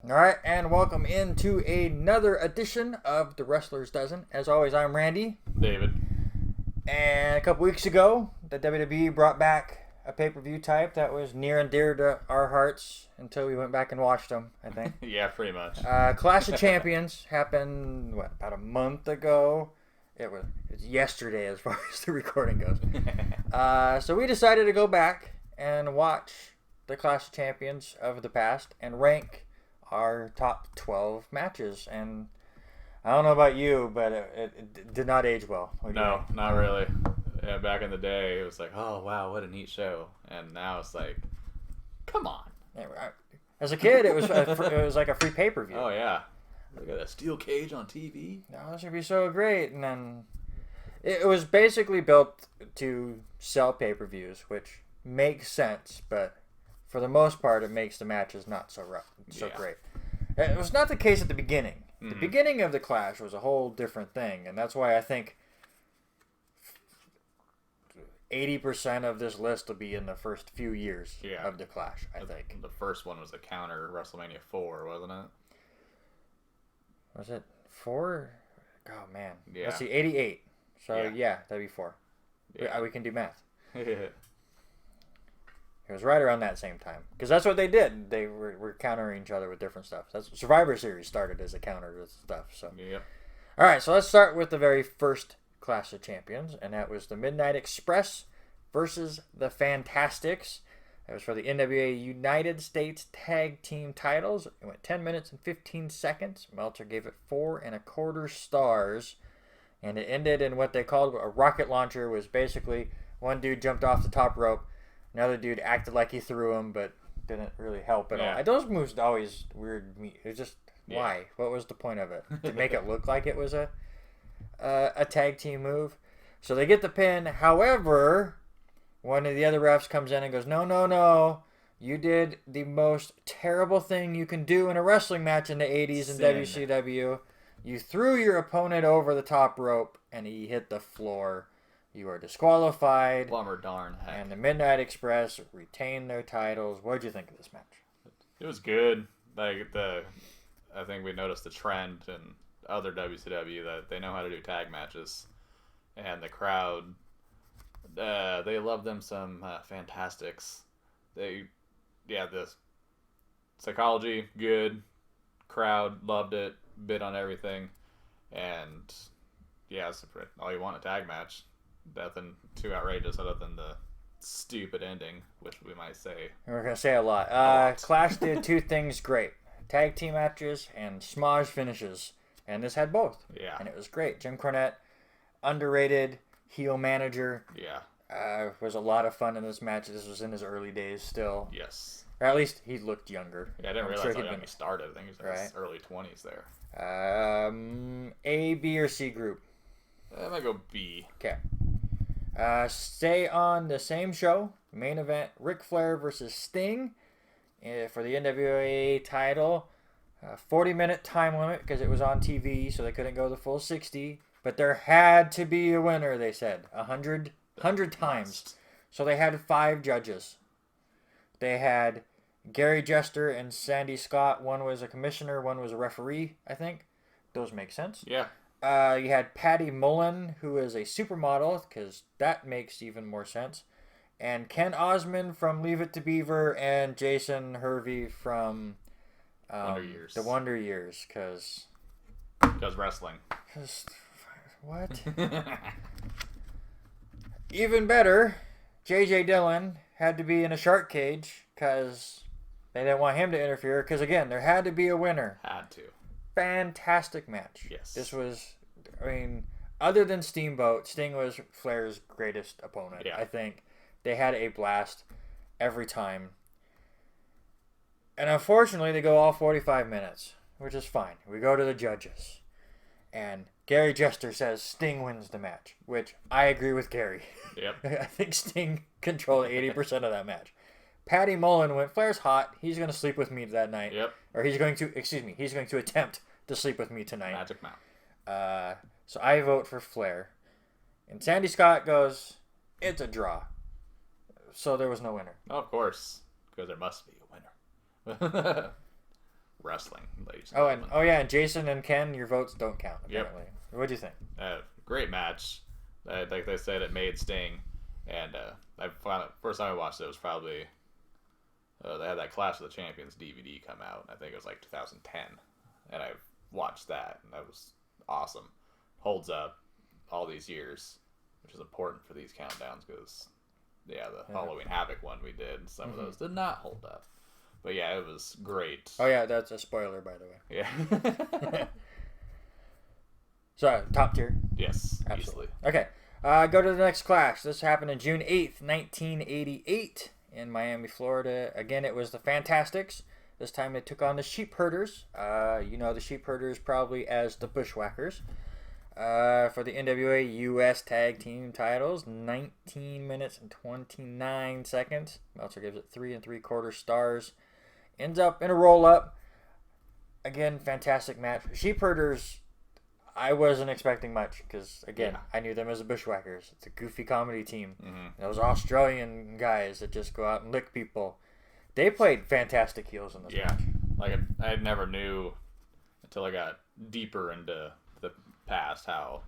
All right, and welcome into another edition of the Wrestler's Dozen. As always, I'm Randy. David. And a couple weeks ago, the WWE brought back a pay-per-view type that was near and dear to our hearts until we went back and watched them, I think. Yeah, pretty much. Clash of Champions happened, about a month ago? It was yesterday as far as the recording goes. So we decided to go back and watch the Clash of Champions of the past and rank our top 12 matches. And I don't know about you, but it did not age well. No, not really. Yeah, back in the day, it was like, oh, wow, what a neat show. And now it's like, come on. As a kid, it was like a free pay-per-view. Oh, yeah. Look at that steel cage on TV. No, this would be so great. And then it was basically built to sell pay-per-views, which makes sense, but for the most part, it makes the matches not so great. It was not the case at the beginning. The beginning of the Clash was a whole different thing, and that's why I think 80% of this list will be in the first few years of the Clash, I think. The first one was the counter WrestleMania 4, wasn't it? Was it 4? Oh, man. Yeah. Let's see, 88. So, yeah that'd be 4. Yeah. We can do math. It was right around that same time. Because that's what they did. They were countering each other with different stuff. That's Survivor Series started as a counter to stuff. So. Yep. All right, so let's start with the very first Clash of Champions. And that was the Midnight Express versus the Fantasticks. It was for the NWA United States Tag Team titles. It went 10 minutes and 15 seconds. Meltzer gave it 4.25 stars. And it ended in what they called a rocket launcher. Was basically one dude jumped off the top rope. Another dude acted like he threw him, but didn't really help at all. Those moves always weird me. It was just, why? What was the point of it? To make it look like it was a tag team move? So they get the pin. However, one of the other refs comes in and goes, no. You did the most terrible thing you can do in a wrestling match in the 80s in WCW. You threw your opponent over the top rope, and he hit the floor. You are disqualified. Plumber darn heck. And the Midnight Express retained their titles. What did you think of this match? It was good. I think we noticed the trend in other WCW that they know how to do tag matches. And the crowd, they love them some Fantasticks. The psychology, good. Crowd loved it. Bid on everything. And, it's all you want a tag match. Nothing too outrageous other than the stupid ending, which we might say. We're going to say a lot. Clash did two things great. Tag team matches and smodge finishes. And this had both. Yeah. And it was great. Jim Cornette, underrated heel manager. Yeah. Was a lot of fun in this match. This was in his early days still. Yes. Or at least he looked younger. Yeah, I didn't realize how young he started. I think he was in his early 20s there. A, B, or C group? I might go B. Okay. Stay on the same show. Main event, Ric Flair versus Sting for the NWA title. 40-minute time limit because it was on TV, so they couldn't go the full 60. But there had to be a winner, they said. 100 times. So they had 5 judges. They had Gary Jester and Sandy Scott. One was a commissioner, one was a referee, I think. Those make sense. Yeah. You had Patty Mullen, who is a supermodel, because that makes even more sense. And Ken Osmond from Leave It to Beaver, and Jason Hervey from Wonder Years. The Wonder Years, because wrestling. What? Even better, J.J. Dillon had to be in a shark cage, because they didn't want him to interfere, because, again, there had to be a winner. Had to. Fantastic match. Yes. This was, other than Steamboat, Sting was Flair's greatest opponent. Yeah. I think they had a blast every time. And unfortunately, they go all 45 minutes, which is fine. We go to the judges. And Gary Jester says Sting wins the match, which I agree with Gary. Yep. I think Sting controlled 80% of that match. Patty Mullen went, Flair's hot. He's going to sleep with me that night. Yep. Or he's going to attempt to sleep with me tonight. Magic Mount. So I vote for Flair. And Sandy Scott goes, it's a draw. So there was no winner. Oh, of course. Because there must be a winner. wrestling, ladies and Oh, gentlemen. and Jason and Ken, your votes don't count, apparently. Yep. What do you think? Great match. Like they said, it made Sting. And first time I watched it was probably... they had that Clash of the Champions DVD come out. I think it was like 2010. And I watched that, and that was awesome. Holds up all these years, which is important for these countdowns because, the Halloween Havoc one we did, some of those did not hold up. But yeah, it was great. Oh yeah, that's a spoiler, by the way. Yeah. So, top tier? Yes, absolutely. Easily. Okay, go to the next clash. This happened on June 8th, 1988 in Miami, Florida. Again, it was the Fantasticks. This time they took on the Sheepherders. You know the Sheepherders probably as the Bushwhackers. For the NWA U.S. Tag Team titles, 19 minutes and 29 seconds. Meltzer gives it 3 3/4 stars. Ends up in a roll-up. Again, fantastic match. Sheepherders, I wasn't expecting much because, again, I knew them as the Bushwhackers. It's a goofy comedy team. Those Australian guys that just go out and lick people. They played fantastic heels in this match. Like I never knew until I got deeper into the past how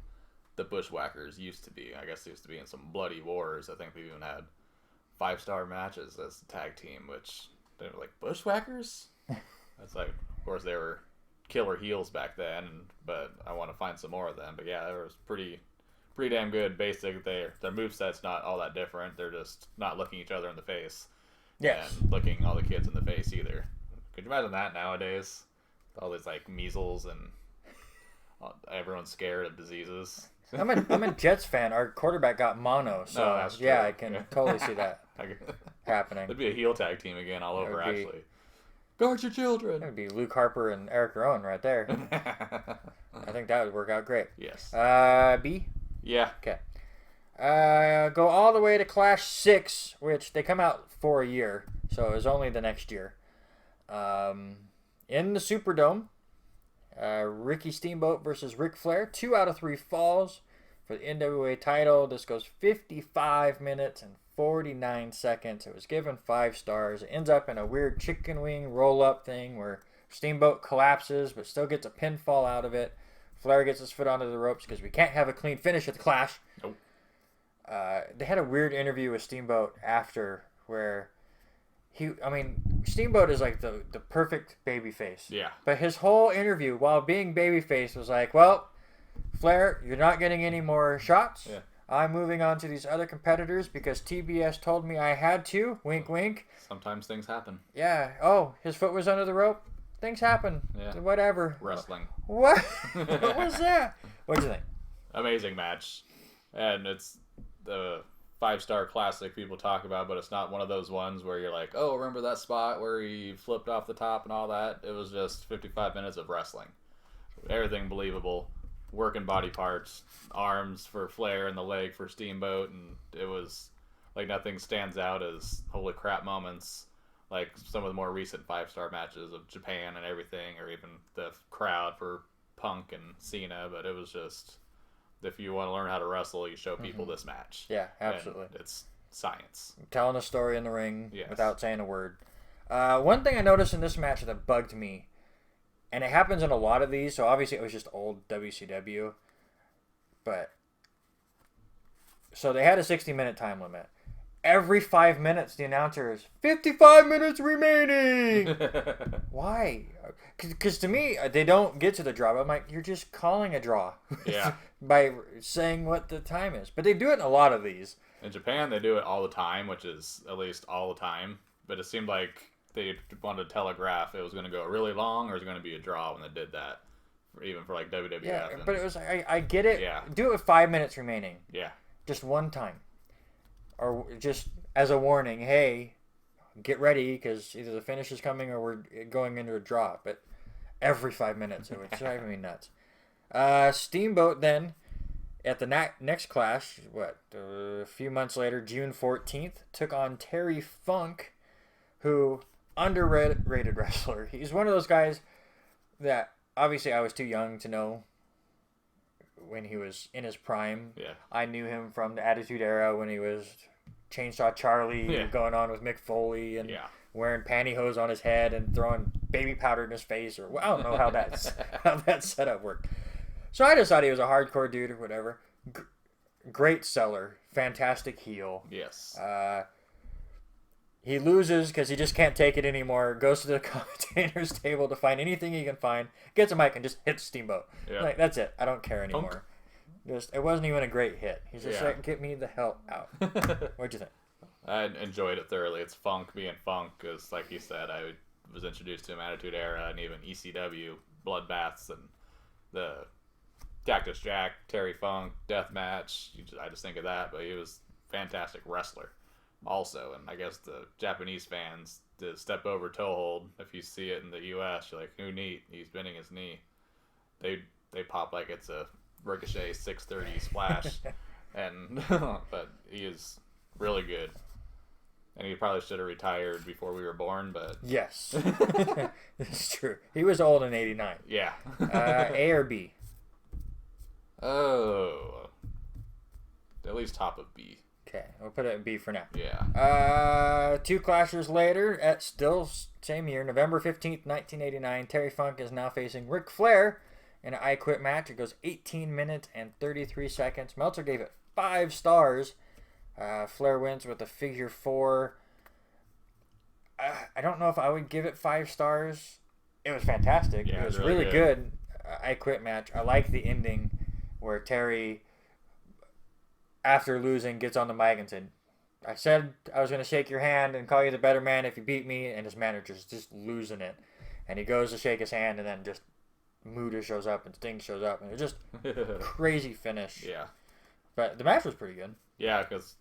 the Bushwhackers used to be. I guess they used to be in some bloody wars. I think they even had 5-star matches as a tag team, which they were like, Bushwhackers? That's like, of course, they were killer heels back then, but I want to find some more of them. But yeah, it was pretty damn good. Basic, their moveset's not all that different. They're just not looking each other in the face. Yes. And looking all the kids in the face either. Could you imagine that nowadays? All these like measles and everyone's scared of diseases. I'm a Jets fan. Our quarterback got mono, so that's true. I can totally see that happening. It'd be a heel tag team again all over, actually. Guard your children. It would be Luke Harper and Eric Rowan right there. I think that would work out great. Yes. B? Yeah. Okay. Go all the way to Clash 6, which they come out for a year, so it was only the next year. In the Superdome, Ricky Steamboat versus Ric Flair, 2 out of 3 falls for the NWA title. This goes 55 minutes and 49 seconds. It was given 5 stars. It ends up in a weird chicken wing roll-up thing where Steamboat collapses but still gets a pinfall out of it. Flair gets his foot onto the ropes because we can't have a clean finish at the Clash. Nope. They had a weird interview with Steamboat after where Steamboat is like the perfect babyface. Yeah. But his whole interview while being babyface was like, well, Flair, you're not getting any more shots. Yeah. I'm moving on to these other competitors because TBS told me I had to. Wink, wink. Sometimes things happen. Yeah. Oh, his foot was under the rope. Things happen. Yeah. Whatever. Wrestling. What? What was that? What'd you think? Amazing match. And it's the 5-star classic people talk about, but it's not one of those ones where you're like, oh, remember that spot where he flipped off the top and all that? It was just 55 minutes of wrestling. Everything believable. Working body parts, arms for Flair and the leg for Steamboat, and it was like nothing stands out as holy crap moments like some of the more recent 5-star matches of Japan and everything, or even the crowd for Punk and Cena. But it was just, if you want to learn how to wrestle, you show people this match. Yeah, absolutely. And it's science. Telling a story in the ring Yes. without saying a word. One thing I noticed in this match that bugged me, and it happens in a lot of these, so obviously it was just old WCW, but so they had a 60-minute time limit. Every 5 minutes, the announcer is 55 minutes remaining. Why? Because to me, they don't get to the draw. I'm like, you're just calling a draw. Yeah. By saying what the time is. But they do it in a lot of these. In Japan, they do it all the time, which is at least all the time. But it seemed like they wanted to telegraph it was going to go really long or it was going to be a draw when they did that. Even for like WWF. Yeah, but it was, I get it. Yeah. Do it with 5 minutes remaining. Yeah. Just one time. Or just as a warning, hey, get ready because either the finish is coming or we're going into a draw. But every 5 minutes, it was driving me nuts. Steamboat then, at the next Clash, a few months later, June 14th, took on Terry Funk, who, underrated wrestler. He's one of those guys that, obviously, I was too young to know when he was in his prime. Yeah. I knew him from the Attitude Era when he was Chainsaw Charlie going on with Mick Foley and wearing pantyhose on his head and throwing baby powder in his face, or I don't know how that setup worked. So I just thought he was a hardcore dude or whatever. Great seller, fantastic heel. Yes. He loses because he just can't take it anymore. Goes to the commentator's table to find anything he can find. Gets a mic and just hits Steamboat. Yeah. Like, that's it. I don't care anymore. It wasn't even a great hit. He's just like, get me the hell out. What'd you think? I enjoyed it thoroughly. It's Funk being Funk, because, like you said, I was introduced to him Attitude Era and even ECW Bloodbaths and the Cactus Jack, Terry Funk death match. I just think of that, but he was a fantastic wrestler also. And I guess the Japanese fans did step over toe hold. If you see it in the U.S., you're like, who neat? He's bending his knee. They pop like it's a Ricochet 630 splash. And but he is really good. And he probably should have retired before we were born, but... Yes. It's true. He was old in 89. Yeah. A or B? Oh. At least top of B. Okay, we'll put it in B for now. Yeah. 2 clashes later, at still same year, November 15th, 1989, Terry Funk is now facing Ric Flair in an I Quit match. It goes 18 minutes and 33 seconds. Meltzer gave it 5 stars. Flair wins with a figure 4. I don't know if I would give it 5 stars. It was fantastic. Yeah, it was really good. I Quit match. I like the ending where Terry, after losing, gets on the mic and said, I said I was going to shake your hand and call you the better man if you beat me, and his manager's just losing it. And he goes to shake his hand, and then just Muda shows up and Sting shows up, and it was just crazy finish. Yeah. But the match was pretty good. Yeah, because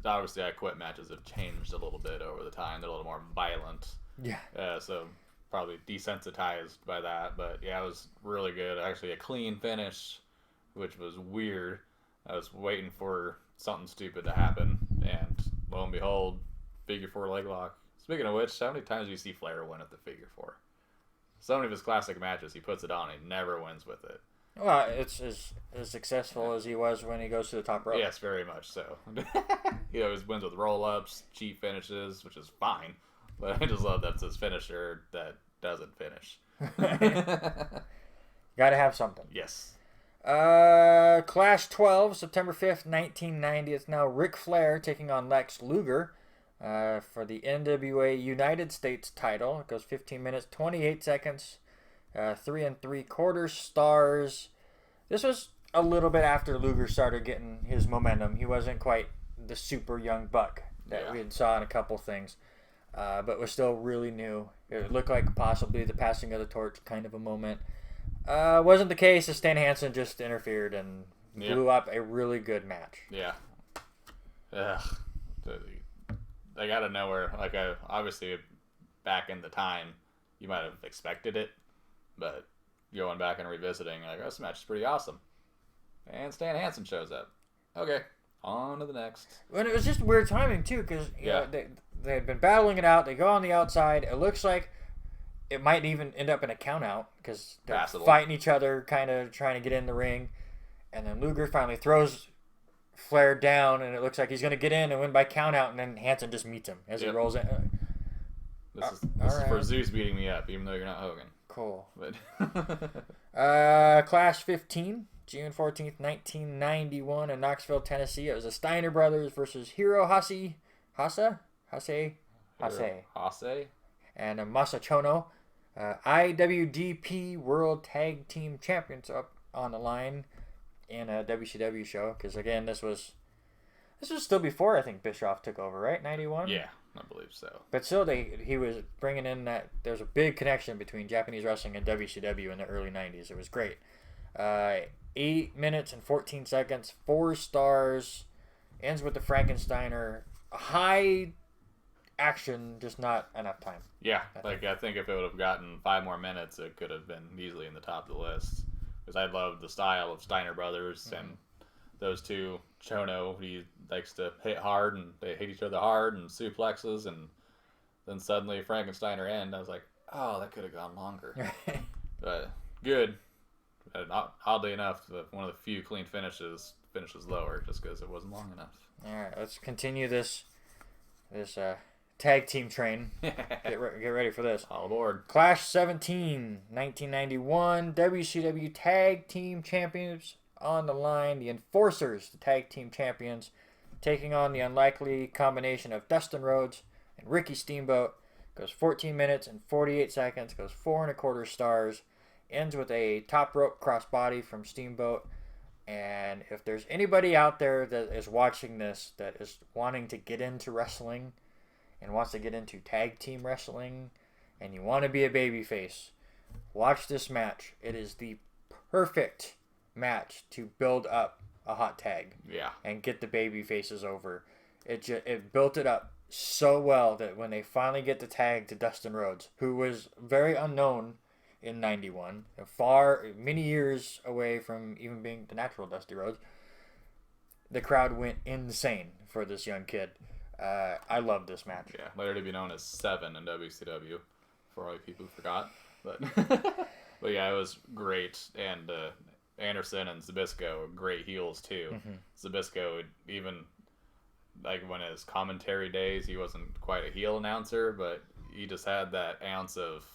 obviously I Quit matches have changed a little bit over the time. They're a little more violent. Yeah. So probably desensitized by that. But yeah, it was really good. Actually, a clean finish, which was weird. I was waiting for something stupid to happen, and lo and behold, figure 4 leg lock. Speaking of which, how many times do you see Flair win at the figure 4? So many of his classic matches, he puts it on, he never wins with it. Well, it's as successful as he was when he goes to the top rope. Yes, very much so. He always wins with roll-ups, cheap finishes, which is fine. But I just love that's his finisher that doesn't finish. Gotta have something. Yes. Clash 12, September 5th, 1990. It's now Ric Flair taking on Lex Luger for the NWA United States title. It goes 15 minutes, 28 seconds. 3 3/4 stars. This was a little bit after Luger started getting his momentum. He wasn't quite the super young buck that we had saw in a couple things, but was still really new. It looked like possibly the passing of the torch kind of a moment. Wasn't the case, as Stan Hansen just interfered and blew up a really good match. Yeah. Ugh. Like out of nowhere, like obviously back in the time, you might have expected it. But going back and revisiting, like, oh, this match is pretty awesome. And Stan Hansen shows up. Okay, on to the next. And it was just weird timing, too, because they had been battling it out. They go on the outside. It looks like it might even end up in a count-out because they're fighting each other, kind of trying to get in the ring. And then Luger finally throws Flair down, and it looks like he's going to get in and win by count-out, and then Hansen just meets him as he rolls in. This is for Zeus beating me up, even though you're not Hogan. Cool. But Clash 15, June 14th, 1991 in Knoxville, Tennessee. It was the Steiner brothers versus Hussey, and Masa Chono. IWGP World Tag Team Champions up on the line in a WCW show. Because, again, this was still before, I think, Bischoff took over, right? 91? Yeah. I believe so. But still, he was bringing in that there's a big connection between Japanese wrestling and WCW in the early 90s. It was great. 8 minutes and 14 seconds, 4 stars, ends with the Frankensteiner. High action, just not enough time. Yeah, I think if it would have gotten 5 more minutes, it could have been easily in the top of the list. Because I love the style of Steiner brothers and those two. Chono, he likes to hit hard, and they hit each other hard, and suplexes, and then suddenly Frankensteiner end. I was like, oh, that could have gone longer. But good. And oddly enough, one of the few clean finishes lower, just because it wasn't long enough. All right, let's continue this tag team train. Get ready for this. All aboard. Clash 17, 1991, WCW Tag Team Champions on the line. The Enforcers, the tag team champions, taking on the unlikely combination of Dustin Rhodes and Ricky Steamboat. Goes 14 minutes and 48 seconds. Goes 4.25 stars. Ends with a top rope crossbody from Steamboat. And if there's anybody out there that is watching this that is wanting to get into wrestling and wants to get into tag team wrestling and you want to be a babyface, watch this match. It is the perfect match to build up a hot tag. Yeah. And get the baby faces over. It built it up so well that when they finally get the tag to Dustin Rhodes, who was very unknown in 91, many years away from even being the natural Dusty Rhodes, the crowd went insane for this young kid. I love this match. Yeah, later to be known as 7 in WCW, for all you people who forgot. But but yeah, it was great. And Anderson and Zbyszko were great heels too. Zbyszko, even like when his commentary days, he wasn't quite a heel announcer, but he just had that ounce of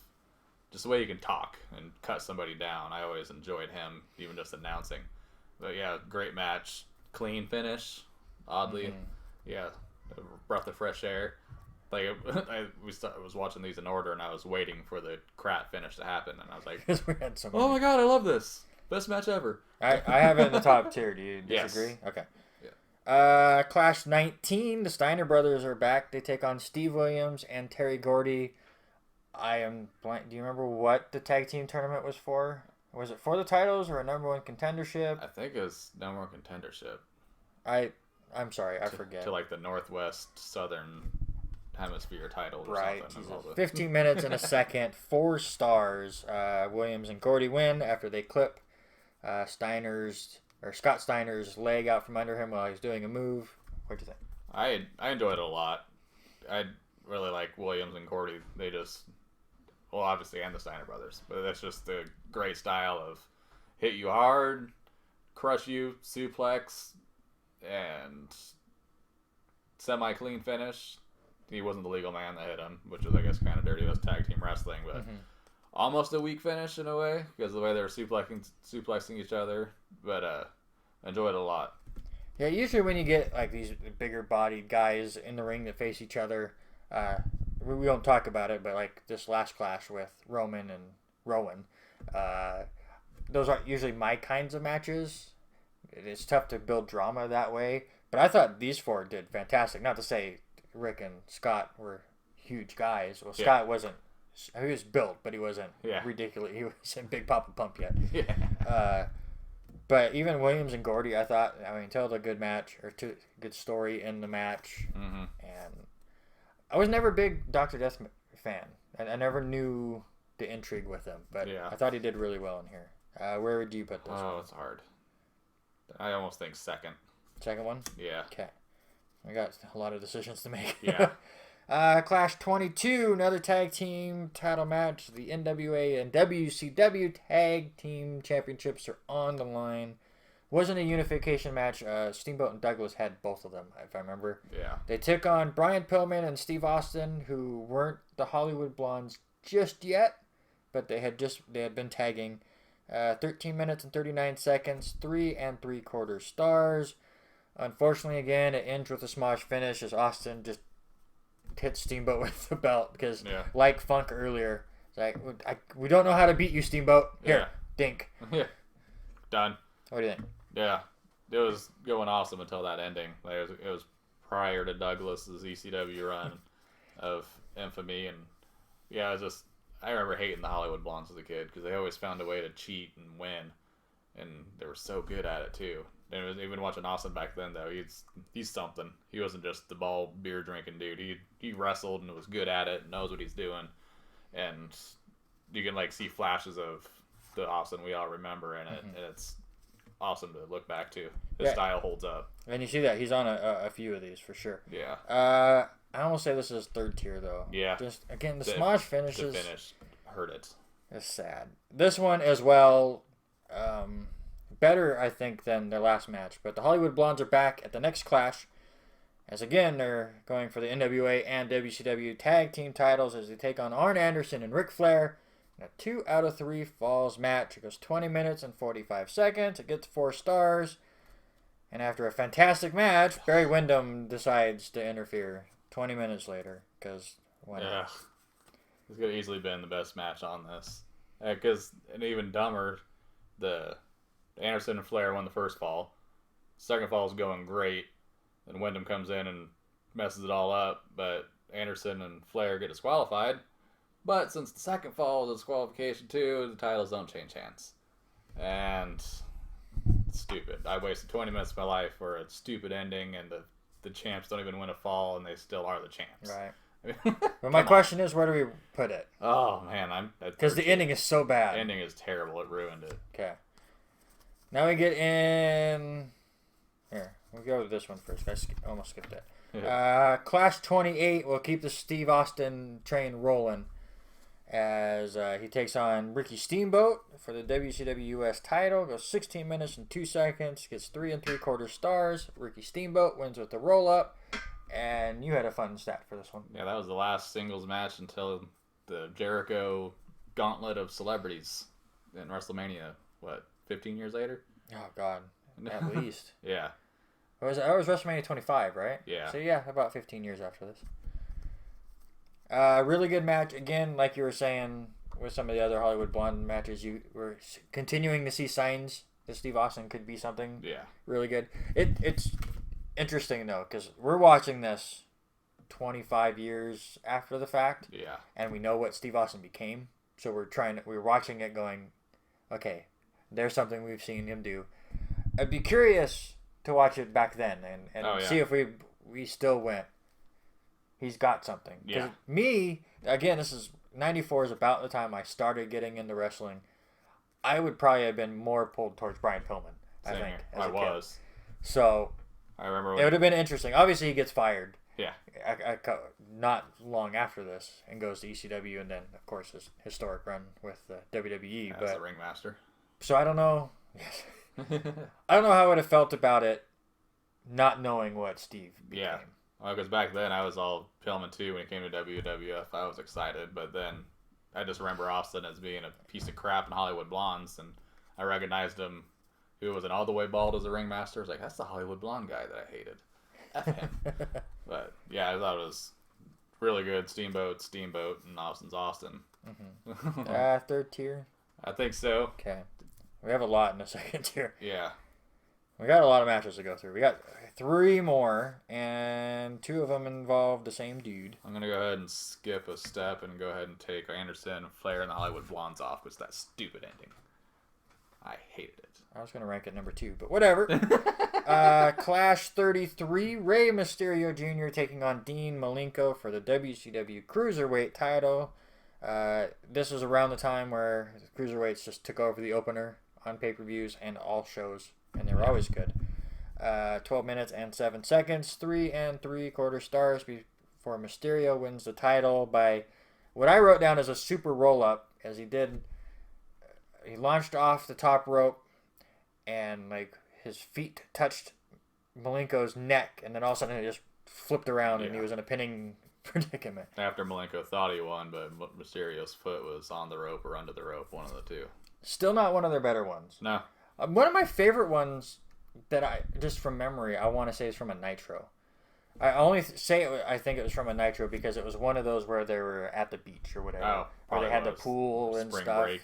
just the way you can talk and cut somebody down. I always enjoyed him, even just announcing. But yeah, great match. Clean finish, oddly. Yeah, a breath of fresh air. Like I was watching these in order, and I was waiting for the crap finish to happen, and I was like, "Oh my god, I love this! Best match ever!" I have it in the top tier. Do you disagree? Yes. Okay. Yeah. Clash 19. The Steiner brothers are back. They take on Steve Williams and Terry Gordy. I am blank. Do you remember what the tag team tournament was for? Was it for the titles or a number one contendership? I think it was number one contendership. I'm sorry, I forget. To like the Northwest Southern Hemisphere title or right, something. 15 minutes and a second, 4 stars. Williams and Gordy win after they clip Scott Steiner's leg out from under him while he's doing a move. What'd you think? I enjoyed it a lot. I really like Williams and Gordy. They just, well, obviously, and the Steiner brothers, but that's just the great style of hit you hard, crush you, suplex, and semi-clean finish. He wasn't the legal man that hit him, which is, I guess, kind of dirty. That's tag team wrestling, but almost a weak finish in a way because of the way they were suplexing each other. But enjoyed it a lot. Yeah, usually when you get like these bigger bodied guys in the ring that face each other, we don't talk about it, but like this last clash with Roman and Rowan, those aren't usually my kinds of matches. It's tough to build drama that way, but I thought these 4 did fantastic. Not to say Rick and Scott were huge guys. Well, Scott wasn't. He was built, but he wasn't ridiculous. He wasn't Big Papa Pump yet. Yeah. But even Williams and Gordy, I thought, told a good match or good story in the match. And I was never a big Dr. Death fan. I never knew the intrigue with him, but I thought he did really well in here. Where would you put this? Oh, it's hard. I almost think second. Second one? Yeah. Okay. I got a lot of decisions to make. Yeah. Clash 22, another tag team title match. The NWA and WCW Tag Team Championships are on the line. Wasn't a unification match. Steamboat and Douglas had both of them, if I remember. Yeah. They took on Brian Pillman and Steve Austin, who weren't the Hollywood Blondes just yet, but they had been tagging. 13 minutes and 39 seconds, 3 3/4 stars. Unfortunately, again, it ends with a smosh finish as Austin just hits Steamboat with the belt because, like Funk earlier, it's like, we don't know how to beat you, Steamboat. Here, dink. Yeah. Done. What do you think? Yeah. It was going awesome until that ending. Like, it was prior to Douglas's ECW run of infamy. And, yeah, I remember hating the Hollywood Blondes as a kid because they always found a way to cheat and win. And they were so good at it, too. And even watching Austin back then, though, he's something. He wasn't just the ball beer drinking dude. He wrestled and was good at it, knows what he's doing, and you can like see flashes of the Austin we all remember in it, and it's awesome to look back to. His style holds up, and you see that he's on a few of these for sure. Yeah. I almost say this is third tier though. Yeah. Just again the smosh finishes. The finish hurt it. It's sad. This one as well. Better, I think, than their last match. But the Hollywood Blondes are back at the next clash. As again, they're going for the NWA and WCW tag team titles as they take on Arn Anderson and Ric Flair in a 2 out of 3 falls match. It goes 20 minutes and 45 seconds. It gets 4 stars. And after a fantastic match, Barry Windham decides to interfere 20 minutes later. Because why not? Yeah. This could have easily been the best match on this. Because, and even dumber, the Anderson and Flair won the first fall. Second fall is going great. Then Wyndham comes in and messes it all up. But Anderson and Flair get disqualified. But since the second fall is a disqualification too, the titles don't change hands. And it's stupid. I wasted 20 minutes of my life for a stupid ending, and the champs don't even win a fall, and they still are the champs. Right. But my question is, where do we put it? Oh, man. Because the ending is so bad. The ending is terrible. It ruined it. Okay. Now we get in... Here, we'll go with this one first. I almost skipped it. Clash 28 will keep the Steve Austin train rolling as he takes on Ricky Steamboat for the WCW US title. Goes 16 minutes and 2 seconds. Gets 3 3/4 stars. Ricky Steamboat wins with the roll-up. And you had a fun stat for this one. Yeah, that was the last singles match until the Jericho Gauntlet of Celebrities in WrestleMania. What, 15 years later? Oh, God. At least. Yeah. That was WrestleMania 25, right? Yeah. So, yeah, about 15 years after this. Really good match. Again, like you were saying with some of the other Hollywood Blonde matches, you were continuing to see signs that Steve Austin could be something really good. It's interesting, though, because we're watching this 25 years after the fact. Yeah. And we know what Steve Austin became. So we're watching it going, okay, there's something we've seen him do. I'd be curious to watch it back then and see if we still went, he's got something. Yeah. Me, again, this is 94 is about the time I started getting into wrestling. I would probably have been more pulled towards Brian Pillman, I think. I was. So I remember it would have been interesting. Obviously, he gets fired. Yeah. Not long after this, and goes to ECW, and then, of course, his historic run with the WWE. As the ringmaster. So I don't know. I don't know how I would have felt about it, not knowing what Steve became. Yeah. Well, because back then I was all Pillman too when it came to WWF. I was excited, but then I just remember Austin as being a piece of crap in Hollywood Blondes, and I recognized him. Who wasn't all the way bald as a ringmaster? I was like, that's the Hollywood Blonde guy that I hated. F him. But yeah, I thought it was really good. Steamboat, and Austin's Austin. Mm-hmm. Third tier? I think so. Okay. We have a lot in the second tier. Yeah. We got a lot of matches to go through. We got 3 more, and 2 of them involve the same dude. I'm going to go ahead and skip a step and go ahead and take Anderson, Flair, and the Hollywood Blondes off because that stupid ending. I hated it. I was going to rank it number 2, but whatever. Clash 33, Rey Mysterio Jr. taking on Dean Malenko for the WCW Cruiserweight title. This was around the time where the Cruiserweights just took over the opener on pay-per-views and all shows, and they were always good. 12 minutes and 7 seconds, 3 3/4 stars before Mysterio wins the title by what I wrote down as a super roll-up, as he launched off the top rope, and like his feet touched Malenko's neck, and then all of a sudden it just flipped around, and he was in a pinning predicament. After Malenko thought he won, but Mysterio's foot was on the rope or under the rope, one of the two. Still not one of their better ones. No. One of my favorite ones that I, just from memory, I want to say is from a Nitro. I only I think it was from a Nitro because it was one of those where they were at the beach or whatever. Where they had the pool and Spring stuff. Break.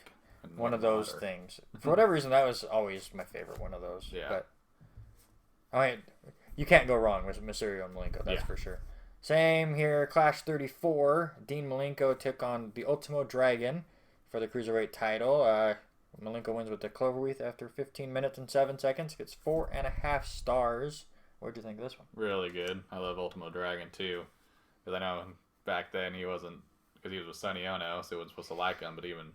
One of those things. For whatever reason, that was always my favorite one of those. Yeah. But, I mean, you can't go wrong with Mysterio and Malenko, that's for sure. Same here, Clash 34. Dean Malenko took on the Ultimo Dragon for the Cruiserweight title. Malenko wins with the Cloverleaf after 15 minutes and 7 seconds. Gets 4.5 stars. What'd you think of this one? Really good. I love Ultimo Dragon, too. Because I know back then he wasn't... Because he was with Sonny Ono, so he wasn't supposed to like him. But even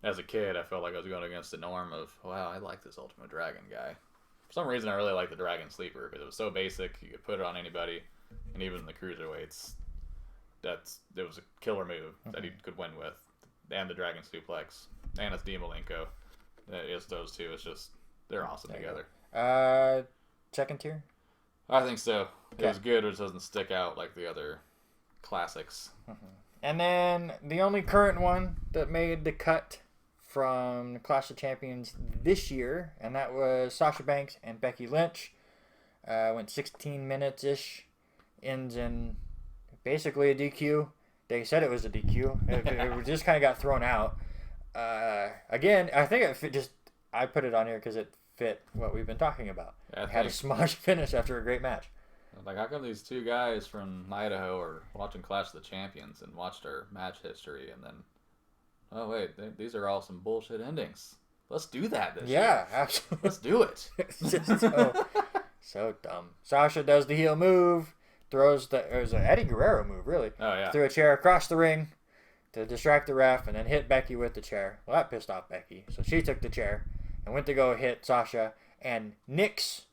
as a kid, I felt like I was going against the norm of, wow, I like this Ultimo Dragon guy. For some reason, I really liked the Dragon Sleeper. Because it was so basic. You could put it on anybody. And even the Cruiserweights. It was a killer move that he could win with. And the Dragon Suplex. And it's Dean Malenko. It's those two. It's just, they're awesome together. Second tier? I think so. Okay. It was good, but it doesn't stick out like the other classics. And then the only current one that made the cut from Clash of Champions this year, and that was Sasha Banks and Becky Lynch. Went 16 minutes-ish. Ends in basically a DQ. They said it was a DQ. It just kind of got thrown out. Again, I think it fit I put it on here because it fit what we've been talking about. Yeah, It had a smosh finish after a great match. Like, how come these two guys from Idaho are watching Clash of the Champions and watched our match history, and then, oh wait, these are all some bullshit endings. Let's do that this year. Yeah, absolutely. Let's do it. It's just so dumb. Sasha does the heel move, it was an Eddie Guerrero move, really. Oh, yeah. Threw a chair across the ring to distract the ref, and then hit Becky with the chair. Well, that pissed off Becky, so she took the chair and went to go hit Sasha and nicks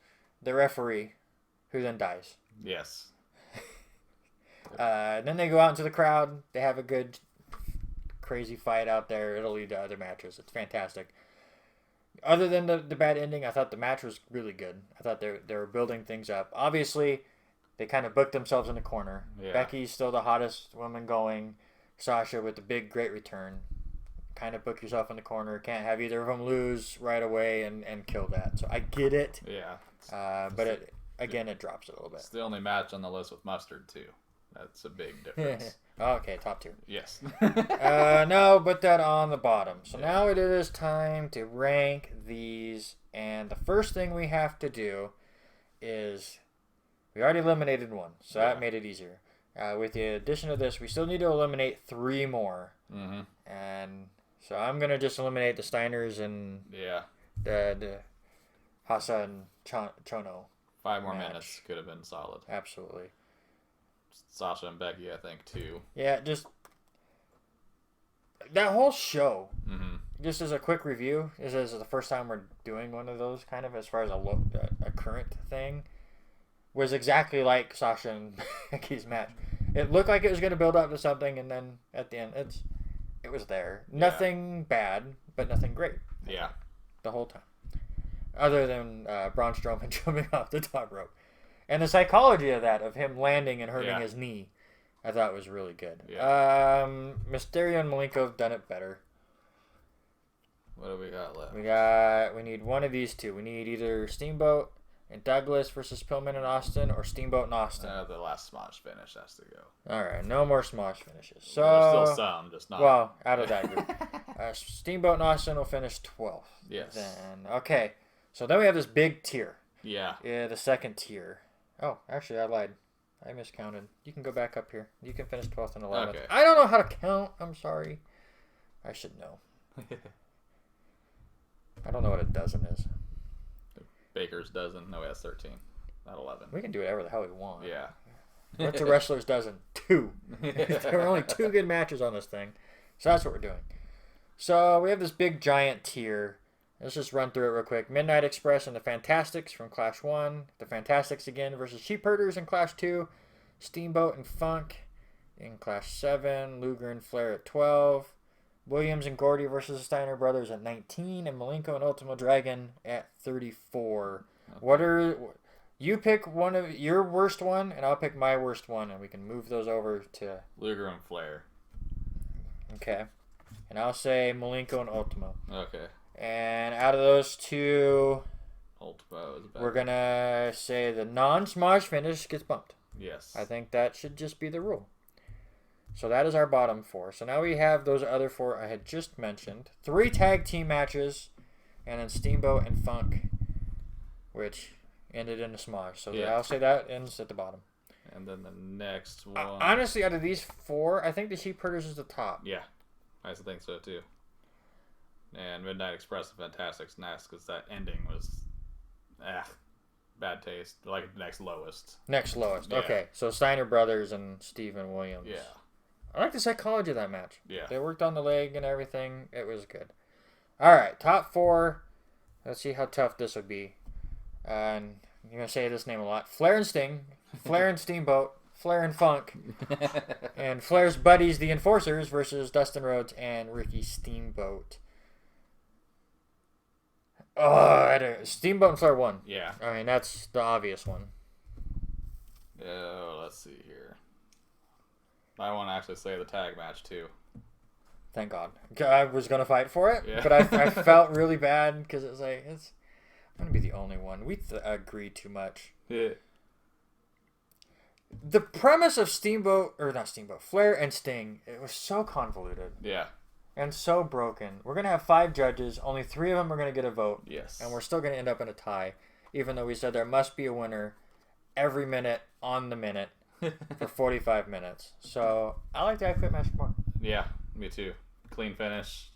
the referee, who then dies. Yes. Then they go out into the crowd. They have a good, crazy fight out there. It'll lead to other matches. It's fantastic. Other than the bad ending, I thought the match was really good. I thought they were building things up. Obviously, they kind of booked themselves in the corner. Yeah. Becky's still the hottest woman going. Sasha with the big, great return. Kind of book yourself in the corner. Can't have either of them lose right away and kill that. So I get it. Yeah. But it drops it a little bit. It's the only match on the list with mustard, too. That's a big difference. Okay, top tier. Yes. No, put that on the bottom. So now it is time to rank these. And the first thing we have to do is we already eliminated one. So that made it easier. With the addition of this, we still need to eliminate 3 more. Mm-hmm. And so I'm going to just eliminate the Steiners and the Hussey and Chono. 5 more match. minutes could have been solid. Absolutely. Sasha and Becky, I think, too. Yeah, just that whole show, Mm-hmm. just as a quick review, this is the first time we're doing one of those kind of as far as a current thing, was exactly like Sasha and Becky's match. It looked like it was going to build up to something, and then at the end, it was there. Yeah. Nothing bad, but nothing great. Yeah. The whole time. Other than Braun Strowman jumping off the top rope. And the psychology of that, of him landing and hurting his knee, I thought was really good. Yeah. Mysterio and Malenko have done it better. What do we got left? We need one of these two. We need either Steamboat and Douglas versus Pillman and Austin, or Steamboat and Austin. The last smosh finish has to go. All right, no more smosh finishes. So There's still some, just not. Well, out of that group, Steamboat and Austin will finish 12th. Yes. Then okay, so then we have this big tier. Yeah. Yeah, the second tier. Oh, actually, I lied. I miscounted. You can go back up here. You can finish 12th and 11th. Okay. I don't know how to count. I'm sorry. I should know. I don't know what a dozen is. Baker's dozen. No, that's 13. Not 11. We can do whatever the hell we want. Yeah. What's a wrestler's dozen? 2. There are only 2 good matches on this thing. So that's what we're doing. So we have this big giant tier. Let's just run through it real quick. Midnight Express and the Fantasticks from Clash 1. The Fantasticks again versus Sheepherders in Clash 2. Steamboat and Funk in Clash 7. Luger and Flair at 12. Williams and Gordy versus the Steiner brothers at 19. And Malenko and Ultimo Dragon at 34. Okay. You pick one of your worst one, and I'll pick my worst one, and we can move those over to Luger and Flair. Okay. And I'll say Malenko and Ultimo. Okay. And out of those 2, Ultimo is better. we're going to say the non-smosh finish gets bumped. Yes. I think that should just be the rule. So that is our bottom 4. So now we have those other 4 I had just mentioned. 3 tag team matches, and then Steamboat and Funk, which ended in a smosh. So I'll say that ends at the bottom. And then the next one. Honestly, out of these 4, I think the Sheepherders is the top. Yeah. I think so, too. And Midnight Express and Fantasticks next, because that ending was bad taste. Like next lowest. Next lowest. Yeah. Okay. So Steiner brothers and Steven Williams. Yeah. I like the psychology of that match. Yeah. They worked on the leg and everything. It was good. All right. Top 4. Let's see how tough this would be. And you're going to say this name a lot. Flair and Sting. Flair and Steamboat. Flair and Funk. And Flair's buddies, the Enforcers, versus Dustin Rhodes and Ricky Steamboat. Oh, Steamboat and Flair won. Yeah. I mean, that's the obvious one. let's see here. I want to actually say the tag match too. Thank God. I was going to fight for it, Yeah. but I felt really bad because it was like, I'm going to be the only one. We agreed too much. Yeah. The premise of Flair and Sting, it was so convoluted. Yeah. And so broken. We're going to have 5 judges. Only 3 of them are going to get a vote. Yes. And we're still going to end up in a tie, even though we said there must be a winner every minute on the minute for 45 minutes. So I like the I Quit match more. Yeah, me too. Clean finish.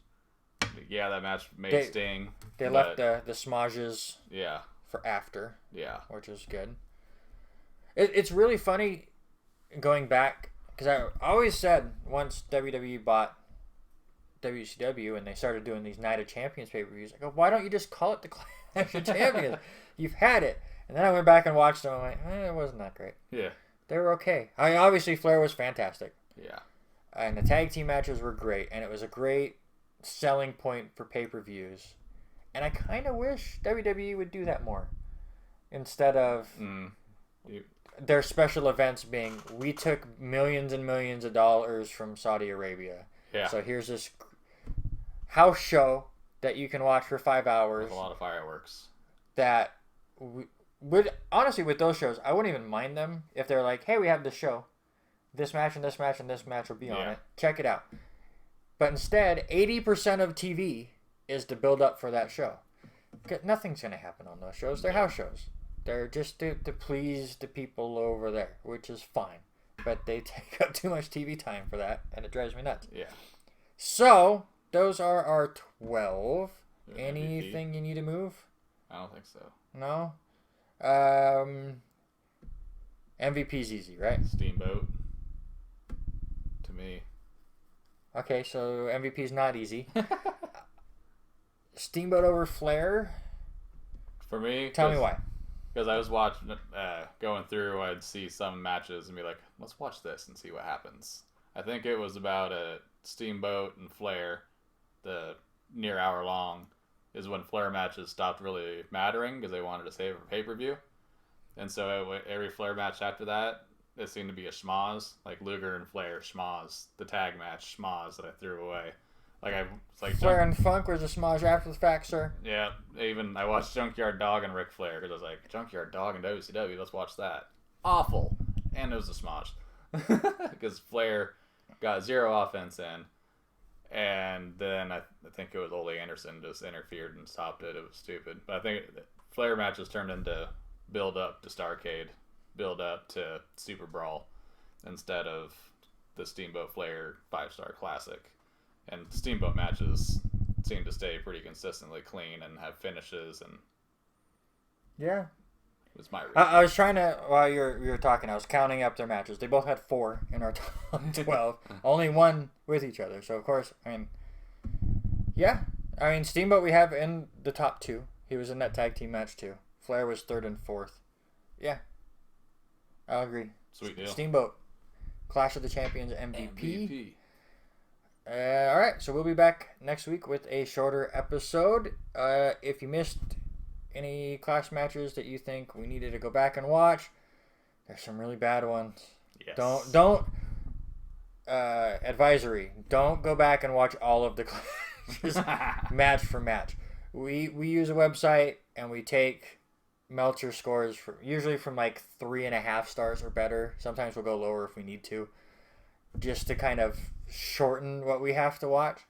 Yeah, that match made Sting. They left the smoges yeah. for after. Yeah. Which is good. It's really funny going back, because I always said once WWE bought WCW and they started doing these Night of Champions pay-per-views, I go, why don't you just call it the Clash of Champions? You've had it. And then I went back and watched them and I'm like, it wasn't that great. Yeah. They were okay. I mean, obviously Flair was fantastic. Yeah. And the tag team matches were great. And it was a great selling point for pay-per-views. And I kind of wish WWE would do that more. Instead of their special events being, we took millions and millions of dollars from Saudi Arabia. Yeah. So here's this house show that you can watch for 5 hours. With a lot of fireworks. That honestly, with those shows, I wouldn't even mind them if they're like, hey, we have this show. This match and this match and this match will be on it. Check it out. But instead, 80% of TV is to build up for that show. Nothing's going to happen on those shows. They're house shows. They're just to please the people over there, which is fine. But they take up too much TV time for that, and it drives me nuts. Yeah. So, those are our 12. Anything MVP? you need to move? I don't think so. No? MVP's easy, right? Steamboat. To me. Okay, so MVP's not easy. Steamboat over Flair? For me, Tell me why. Because I was watching, going through, I'd see some matches and be like, let's watch this and see what happens. I think it was about a Steamboat and Flair, the near hour long, is when Flair matches stopped really mattering because they wanted to save for pay-per-view. And so every Flair match after that, it seemed to be a schmoz, like Luger and Flair schmoz, the tag match schmoz that I threw away. Flair and Funk was a smudge after the fact, sir. Yeah, even I watched Junkyard Dog and Ric Flair because I was like, Junkyard Dog and WCW, let's watch that. Awful. And it was a smudge. Because Flair got 0 offense in, and then I think it was Ole Anderson just interfered and stopped it. It was stupid. But I think Flair matches turned into build up to Starrcade, build up to Super Brawl, instead of the Steamboat Flair 5-star classic. And Steamboat matches seem to stay pretty consistently clean and have finishes, and yeah, it's my reason. I was trying to, while you were talking, I was counting up their matches. They both had 4 in our top 12, only 1 with each other. So of course, Steamboat we have in the top 2. He was in that tag team match too. Flair was 3rd and 4th. Yeah, I'll agree. Sweet deal. Steamboat, Clash of the Champions MVP. All right, so we'll be back next week with a shorter episode. If you missed any Clash matches that you think we needed to go back and watch, there's some really bad ones. Yes. Don't advisory. Don't go back and watch all of the clashes match for match. We use a website and we take Meltzer scores usually from like 3.5 stars or better. Sometimes we'll go lower if we need to, just to kind of shorten what we have to watch,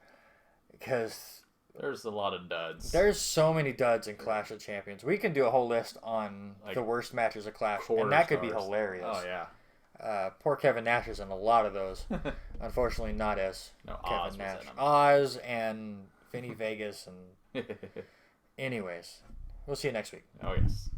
because there's a lot of duds. There's so many duds in Clash of Champions. We can do a whole list on the worst matches of Clash, and that could be hilarious. Oh yeah. Poor Kevin Nash is in a lot of those. Unfortunately, not as Kevin Nash. Oz and Vinny Vegas and anyways, we'll see you next week. Oh yes.